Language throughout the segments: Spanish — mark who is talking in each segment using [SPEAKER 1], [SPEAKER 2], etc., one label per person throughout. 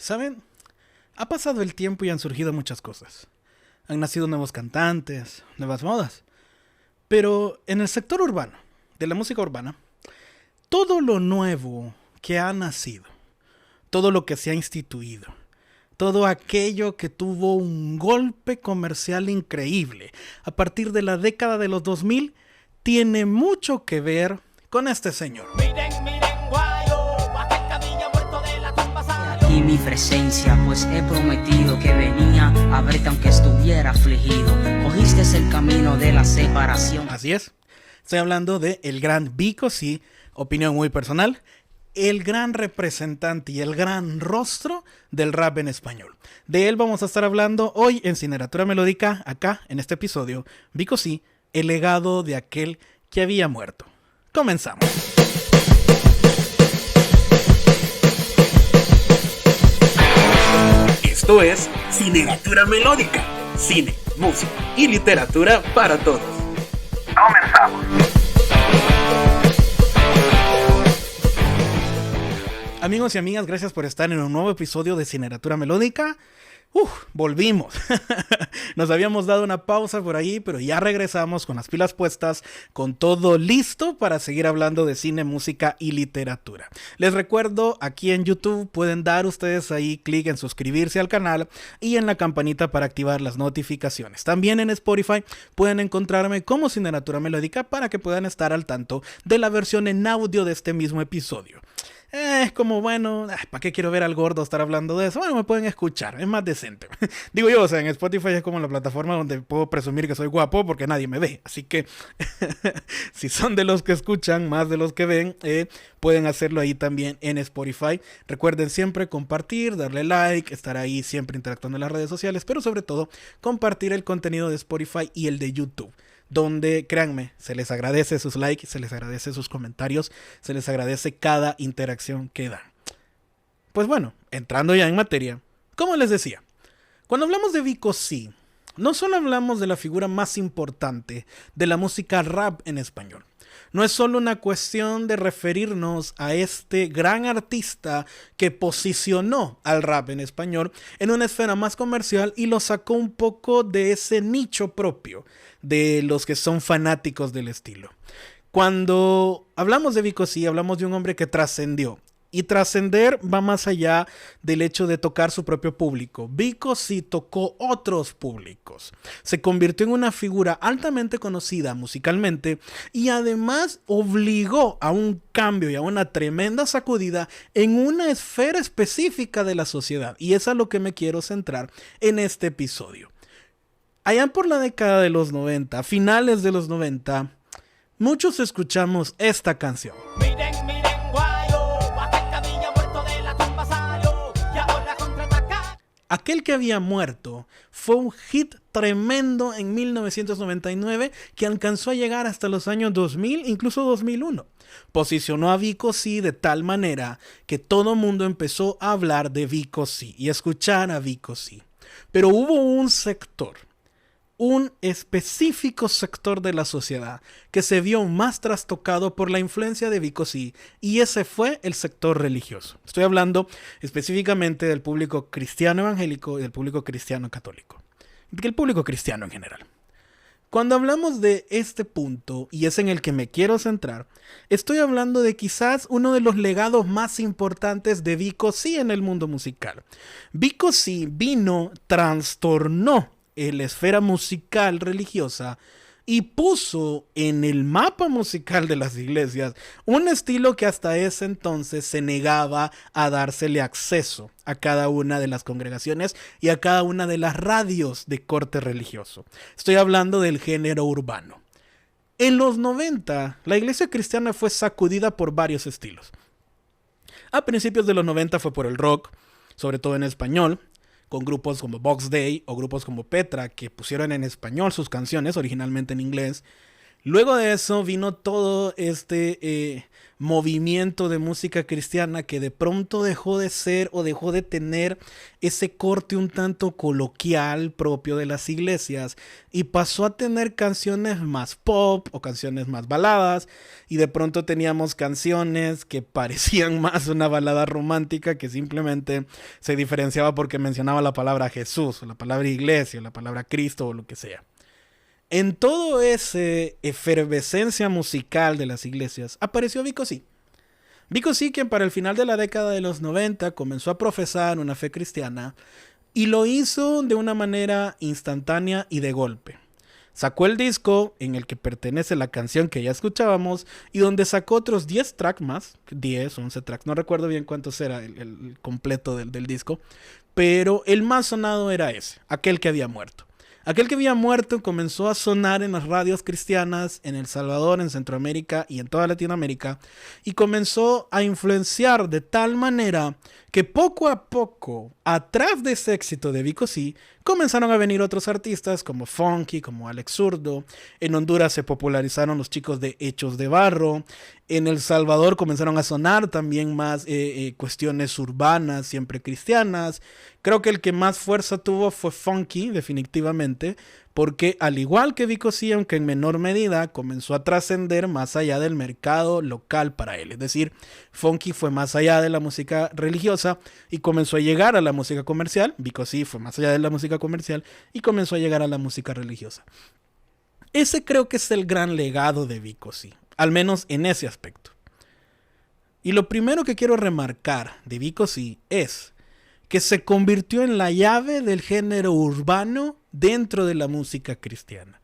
[SPEAKER 1] ¿Saben? Ha pasado el tiempo y han surgido muchas cosas. Han nacido nuevos cantantes, nuevas modas. Pero en el sector urbano, de la música urbana, todo lo nuevo que ha nacido, todo lo que se ha instituido, todo aquello que tuvo un golpe comercial increíble a partir de la década de los 2000, tiene mucho que ver con este señor.
[SPEAKER 2] Aquí mi presencia, pues he prometido que venía a verte aunque estuviera afligido. Cogiste el camino de la separación.
[SPEAKER 1] Así es, estoy hablando de el gran Vico C, opinión muy personal, el gran representante y el gran rostro del rap en español. De él vamos a estar hablando hoy en Cineratura Melódica, acá en este episodio, Vico C, el legado de aquel que había muerto. Comenzamos.
[SPEAKER 3] Esto es Cineratura Melódica, cine, música y literatura para todos. Comenzamos.
[SPEAKER 1] Amigos y amigas, gracias por estar en un nuevo episodio de Cineratura Melódica. Volvimos. Nos habíamos dado una pausa por ahí, pero ya regresamos con las pilas puestas, con todo listo para seguir hablando de cine, música y literatura. Les recuerdo, aquí en YouTube pueden dar ustedes ahí clic en suscribirse al canal y en la campanita para activar las notificaciones. También en Spotify pueden encontrarme como Cineratura Melódica para que puedan estar al tanto de la versión en audio de este mismo episodio. Como bueno, ¿para qué quiero ver al gordo estar hablando de eso? Bueno, me pueden escuchar, es más decente. Digo yo, o sea, en Spotify es como la plataforma donde puedo presumir que soy guapo porque nadie me ve. Así que, si son de los que escuchan, más de los que ven, pueden hacerlo ahí también en Spotify. Recuerden siempre compartir, darle like, estar ahí siempre interactuando en las redes sociales, pero sobre todo, compartir el contenido de Spotify y el de YouTube, donde, créanme, se les agradece sus likes, se les agradece sus comentarios, se les agradece cada interacción que dan. Pues bueno, entrando ya en materia, como les decía, cuando hablamos de Vico C, no solo hablamos de la figura más importante de la música rap en español. No es solo una cuestión de referirnos a este gran artista que posicionó al rap en español en una esfera más comercial y lo sacó un poco de ese nicho propio de los que son fanáticos del estilo. Cuando hablamos de Vico C, hablamos de un hombre que trascendió. Y trascender va más allá del hecho de tocar su propio público. Vico C tocó otros públicos. Se convirtió en una figura altamente conocida musicalmente y además obligó a un cambio y a una tremenda sacudida en una esfera específica de la sociedad. Y es a lo que me quiero centrar en este episodio. Allá por la década de los 90, a finales de los 90, muchos escuchamos esta canción. Aquel que había muerto fue un hit tremendo en 1999 que alcanzó a llegar hasta los años 2000, incluso 2001. Posicionó a Vico C de tal manera que todo mundo empezó a hablar de Vico C y escuchar a Vico C. Pero hubo un sector, un específico sector de la sociedad que se vio más trastocado por la influencia de Vico C, y ese fue el sector religioso. Estoy hablando específicamente del público cristiano evangélico y del público cristiano católico, del público cristiano en general. Cuando hablamos de este punto, y es en el que me quiero centrar, estoy hablando de quizás uno de los legados más importantes de Vico C en el mundo musical. Vico C trastornó la esfera musical religiosa y puso en el mapa musical de las iglesias un estilo que hasta ese entonces se negaba a dársele acceso a cada una de las congregaciones y a cada una de las radios de corte religioso. Estoy hablando del género urbano. En los 90, la iglesia cristiana fue sacudida por varios estilos. A principios de los 90 fue por el rock, sobre todo en español, con grupos como Box Day o grupos como Petra, que pusieron en español sus canciones, originalmente en inglés. Luego de eso vino todo este movimiento de música cristiana que de pronto dejó de ser o dejó de tener ese corte un tanto coloquial propio de las iglesias y pasó a tener canciones más pop o canciones más baladas, y de pronto teníamos canciones que parecían más una balada romántica que simplemente se diferenciaba porque mencionaba la palabra Jesús o la palabra iglesia o la palabra Cristo o lo que sea. En toda esa efervescencia musical de las iglesias apareció Vico C. Vico C, quien para el final de la década de los 90 comenzó a profesar una fe cristiana y lo hizo de una manera instantánea y de golpe. Sacó el disco en el que pertenece la canción que ya escuchábamos y donde sacó otros 10 tracks más, 10, 11 tracks, no recuerdo bien cuántos era el completo del disco, pero el más sonado era ese, aquel que había muerto. Aquel que había muerto comenzó a sonar en las radios cristianas en El Salvador, en Centroamérica y en toda Latinoamérica, y comenzó a influenciar de tal manera que poco a poco, atrás de ese éxito de Vico C, comenzaron a venir otros artistas como Funky, como Alex Zurdo. En Honduras se popularizaron los chicos de Hechos de Barro. En El Salvador comenzaron a sonar también más cuestiones urbanas, siempre cristianas. Creo que el que más fuerza tuvo fue Funky, definitivamente, porque al igual que Vico C, aunque en menor medida, comenzó a trascender más allá del mercado local para él. Es decir, Funky fue más allá de la música religiosa y comenzó a llegar a la música comercial. Vico C fue más allá de la música comercial y comenzó a llegar a la música religiosa. Ese creo que es el gran legado de Vico C, al menos en ese aspecto. Y lo primero que quiero remarcar de Vico C es que se convirtió en la llave del género urbano dentro de la música cristiana.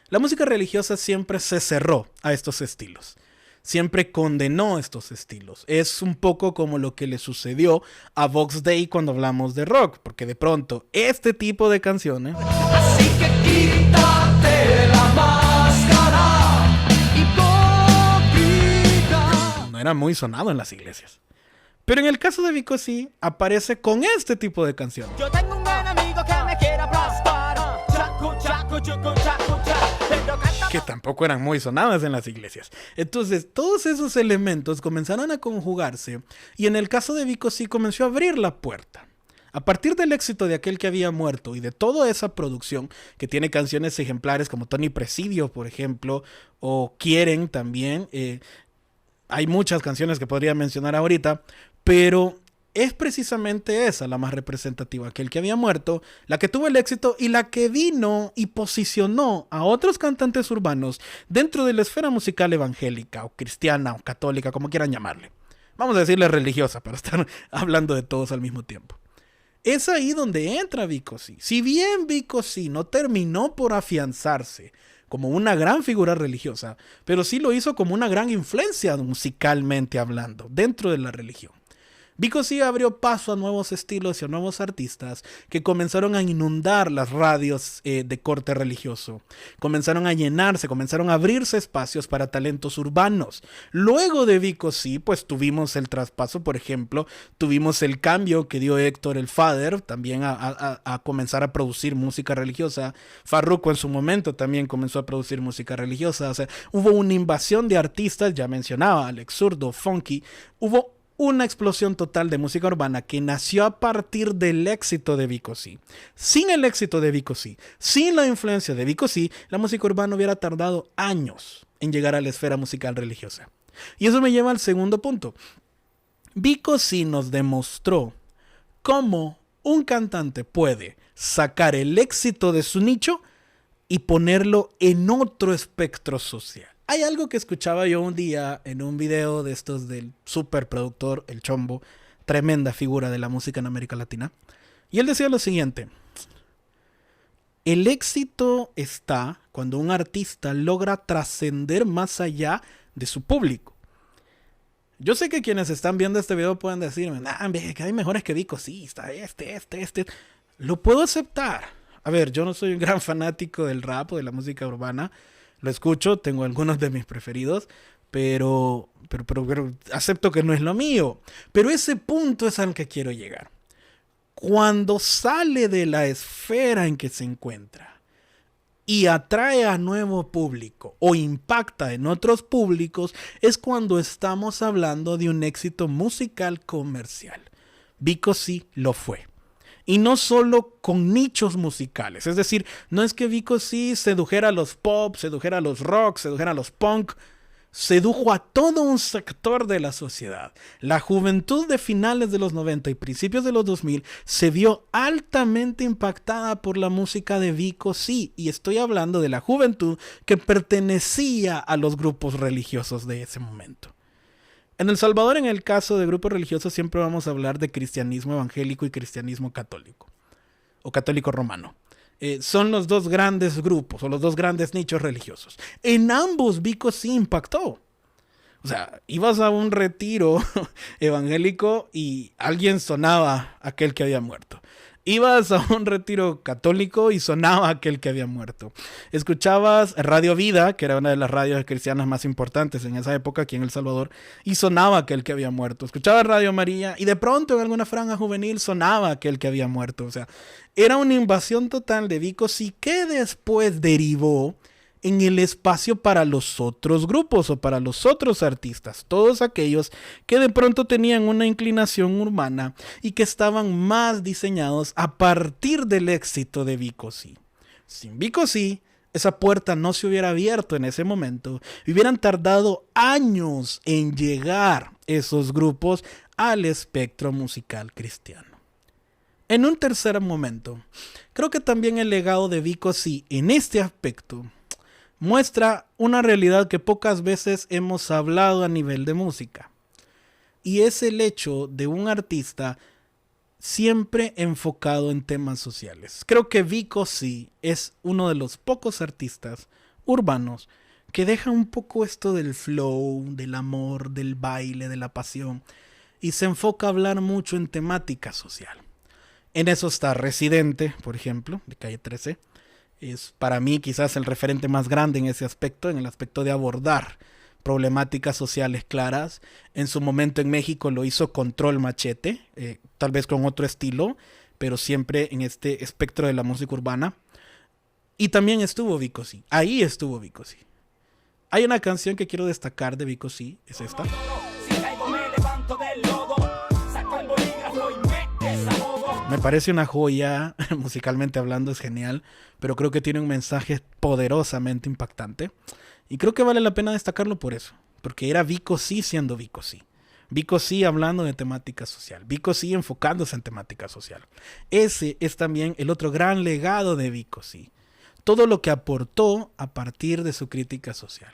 [SPEAKER 1] La música religiosa siempre se cerró a estos estilos, siempre condenó estos estilos. Es un poco como lo que le sucedió a Vox Day cuando hablamos de rock, porque de pronto este tipo de canciones... Así que quítate la máscara, hipócrita. No era muy sonado en las iglesias. Pero en el caso de Vico C, aparece con este tipo de canción. Yo tengo un enemigo que me quiere aplastar. Que tampoco eran muy sonadas en las iglesias. Entonces, todos esos elementos comenzaron a conjugarse y en el caso de Vico C comenzó a abrir la puerta. A partir del éxito de Aquel que había muerto y de toda esa producción que tiene canciones ejemplares como Tony Presidio, por ejemplo, o Quieren también, hay muchas canciones que podría mencionar ahorita, pero es precisamente esa la más representativa, Aquel que había muerto, la que tuvo el éxito y la que vino y posicionó a otros cantantes urbanos dentro de la esfera musical evangélica o cristiana o católica, como quieran llamarle. Vamos a decirle religiosa para estar hablando de todos al mismo tiempo. Es ahí donde entra Vico C. Si bien Vico C no terminó por afianzarse como una gran figura religiosa, pero sí lo hizo como una gran influencia musicalmente hablando dentro de la religión. Vico C abrió paso a nuevos estilos y a nuevos artistas que comenzaron a inundar las radios de corte religioso. Comenzaron a llenarse, comenzaron a abrirse espacios para talentos urbanos. Luego de Vico C, pues tuvimos el traspaso, por ejemplo, tuvimos el cambio que dio Héctor el Father también a comenzar a producir música religiosa. Farruko en su momento también comenzó a producir música religiosa. O sea, hubo una invasión de artistas, ya mencionaba, Alex Zurdo, Funky. Hubo una explosión total de música urbana que nació a partir del éxito de Vico C. Sin el éxito de Vico C, sin la influencia de Vico C, la música urbana hubiera tardado años en llegar a la esfera musical religiosa. Y eso me lleva al segundo punto. Vico C nos demostró cómo un cantante puede sacar el éxito de su nicho y ponerlo en otro espectro social. Hay algo que escuchaba yo un día en un video de estos del superproductor El Chombo, tremenda figura de la música en América Latina, y él decía lo siguiente: el éxito está cuando un artista logra trascender más allá de su público. Yo sé que quienes están viendo este video pueden decirme, que hay mejores que Vico C, está este. Lo puedo aceptar. A ver, yo no soy un gran fanático del rap o de la música urbana. Lo escucho, tengo algunos de mis preferidos, pero acepto que no es lo mío. Pero ese punto es al que quiero llegar. Cuando sale de la esfera en que se encuentra y atrae a nuevo público o impacta en otros públicos es cuando estamos hablando de un éxito musical comercial. Vico sí lo fue. Y no solo con nichos musicales. Es decir, no es que Vico sí sedujera a los pop, sedujera a los rock, sedujera a los punk. Sedujo a todo un sector de la sociedad. La juventud de finales de los 90 y principios de los 2000 se vio altamente impactada por la música de Vico sí. Y estoy hablando de la juventud que pertenecía a los grupos religiosos de ese momento. En El Salvador, en el caso de grupos religiosos, siempre vamos a hablar de cristianismo evangélico y cristianismo católico, o católico romano. Son los dos grandes grupos, o los dos grandes nichos religiosos. En ambos Vico sí impactó. O sea, ibas a un retiro evangélico y alguien sonaba aquel que había muerto. Ibas a un retiro católico y sonaba aquel que había muerto. Escuchabas Radio Vida, que era una de las radios cristianas más importantes en esa época aquí en El Salvador, y sonaba aquel que había muerto. Escuchabas Radio María y de pronto en alguna franja juvenil sonaba aquel que había muerto. O sea, era una invasión total de Vico sí, que después derivó en el espacio para los otros grupos o para los otros artistas, todos aquellos que de pronto tenían una inclinación urbana y que estaban más diseñados a partir del éxito de Vico sí. Sin Vico sí, esa puerta no se hubiera abierto en ese momento y hubieran tardado años en llegar esos grupos al espectro musical cristiano. En un tercer momento, creo que también el legado de Vico sí en este aspecto muestra una realidad que pocas veces hemos hablado a nivel de música. Y es el hecho de un artista siempre enfocado en temas sociales. Creo que Vico sí es uno de los pocos artistas urbanos que deja un poco esto del flow, del amor, del baile, de la pasión, y se enfoca a hablar mucho en temática social. En eso está Residente, por ejemplo, de Calle 13. Es para mí quizás el referente más grande en ese aspecto, en el aspecto de abordar problemáticas sociales claras. En su momento en México lo hizo Control Machete, tal vez con otro estilo, pero siempre en este espectro de la música urbana. Y también estuvo Vico sí, ahí estuvo Vico sí. Hay una canción que quiero destacar de Vico sí, es esta. Me parece una joya, musicalmente hablando es genial, pero creo que tiene un mensaje poderosamente impactante. Y creo que vale la pena destacarlo por eso, porque era Vico sí siendo Vico sí. Vico sí hablando de temática social, Vico sí enfocándose en temática social. Ese es también el otro gran legado de Vico sí. Todo lo que aportó a partir de su crítica social.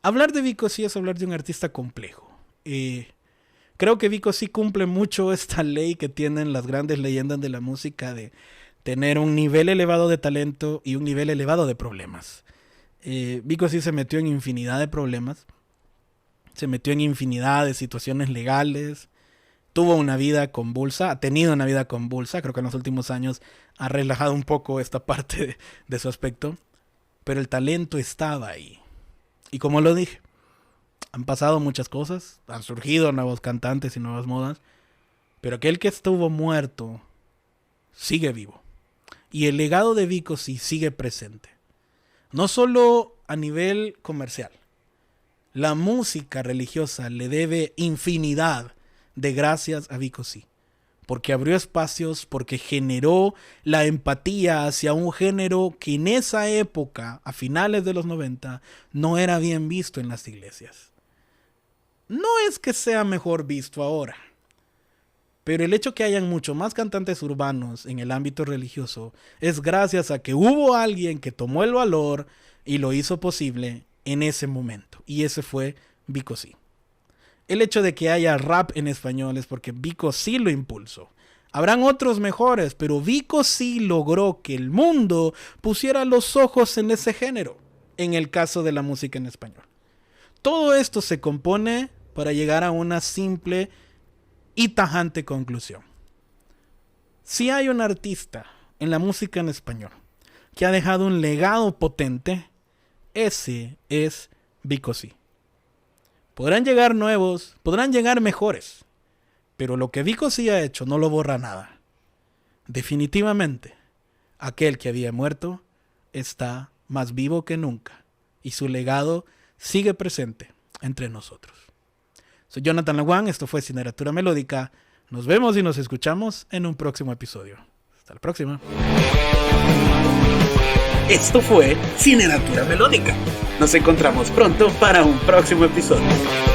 [SPEAKER 1] Hablar de Vico sí es hablar de un artista complejo. Creo que Vico sí cumple mucho esta ley que tienen las grandes leyendas de la música de tener un nivel elevado de talento y un nivel elevado de problemas. Vico sí se metió en infinidad de problemas, se metió en infinidad de situaciones legales, tuvo una vida convulsa, ha tenido una vida convulsa, creo que en los últimos años ha relajado un poco esta parte de su aspecto, pero el talento estaba ahí. Y como lo dije, han pasado muchas cosas, han surgido nuevos cantantes y nuevas modas, pero aquel que estuvo muerto sigue vivo. Y el legado de Vico sí sigue presente. No solo a nivel comercial. La música religiosa le debe infinidad de gracias a Vico sí. Porque abrió espacios, porque generó la empatía hacia un género que en esa época, a finales de los 90, no era bien visto en las iglesias. No es que sea mejor visto ahora, pero el hecho que hayan mucho más cantantes urbanos en el ámbito religioso es gracias a que hubo alguien que tomó el valor y lo hizo posible en ese momento. Y ese fue Vico sí. El hecho de que haya rap en español es porque Vico sí lo impulsó. Habrán otros mejores, pero Vico sí logró que el mundo pusiera los ojos en ese género, en el caso de la música en español. Todo esto se compone para llegar a una simple y tajante conclusión. Si hay un artista en la música en español que ha dejado un legado potente, ese es Vico sí. Podrán llegar nuevos, podrán llegar mejores, pero lo que Vico sí ha hecho no lo borra nada. Definitivamente, aquel que había muerto, está más vivo que nunca y su legado sigue presente entre nosotros. Soy Jonathan Laguán, esto fue Cineratura Melódica. Nos vemos y nos escuchamos en un próximo episodio. Hasta la próxima.
[SPEAKER 3] Esto fue Cineratura Melódica. Nos encontramos pronto para un próximo episodio.